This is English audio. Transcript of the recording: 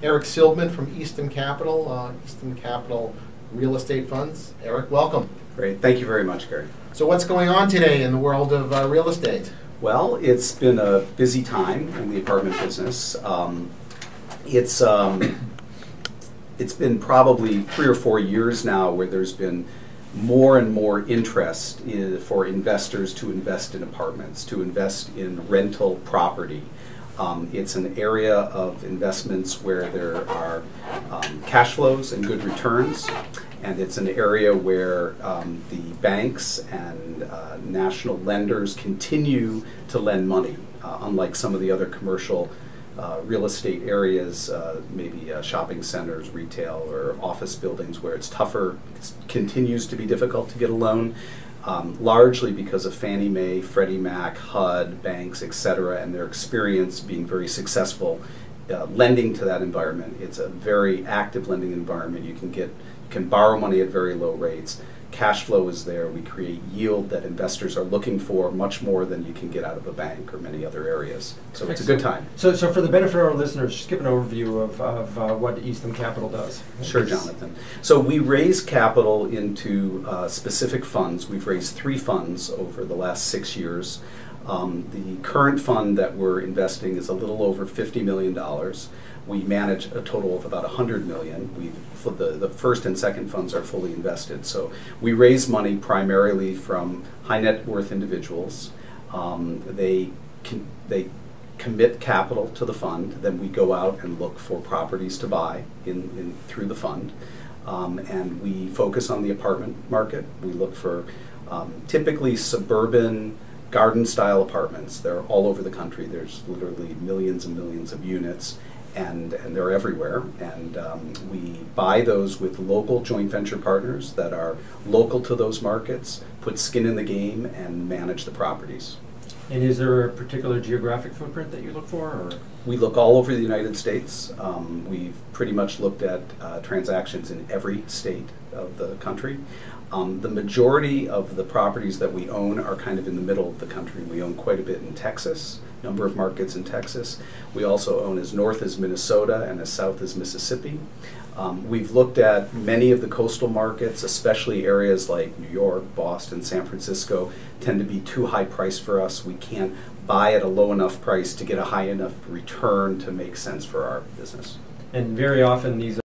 Eric Silverman from Eastham Capital, Eastham Capital Real Estate Funds. Eric, welcome. Great. Thank you very much, Gary. So what's going on today in the world of real estate? Well, it's been a busy time in the apartment business. It's been probably 3 or 4 years now where there's been more and more interest for investors to invest in apartments, to invest in rental property. It's an area of investments where there are cash flows and good returns, and it's an area where the banks and national lenders continue to lend money, unlike some of the other commercial real estate areas, maybe shopping centers, retail, or office buildings where it's tougher, it continues to be difficult to get a loan, largely because of Fannie Mae, Freddie Mac, HUD, banks, etc., and their experience being very successful lending to that environment. It's a very active lending environment. You can borrow money at very low rates. Cash flow is there. We create yield that investors are looking for much more than you can get out of a bank or many other areas. So it's a good time. So for the benefit of our listeners, just give an overview of what Eastham Capital does. Sure, Jonathan. So we raise capital into specific funds. We've raised 3 funds over the last 6 years. The current fund that we're investing is a little over $50 million. We manage a total of about $100 million. The first and second funds are fully invested. So we raise money primarily from high net worth individuals. They commit capital to the fund. Then we go out and look for properties to buy through the fund. And we focus on the apartment market. We look for typically suburban garden-style apartments. They're all over the country. There's literally millions and millions of units. And they're everywhere, and we buy those with local joint venture partners that are local to those markets, put skin in the game, and manage the properties. And is there a particular geographic footprint that you look for? Or? We look all over the United States. We've pretty much looked at transactions in every state of the country. The majority of the properties that we own are kind of in the middle of the country. We own quite a bit in Texas, number of markets in Texas. We also own as north as Minnesota and as south as Mississippi. We've looked at many of the coastal markets, especially areas like New York, Boston, San Francisco, tend to be too high priced for us. We can't buy at a low enough price to get a high enough return to make sense for our business. And very often these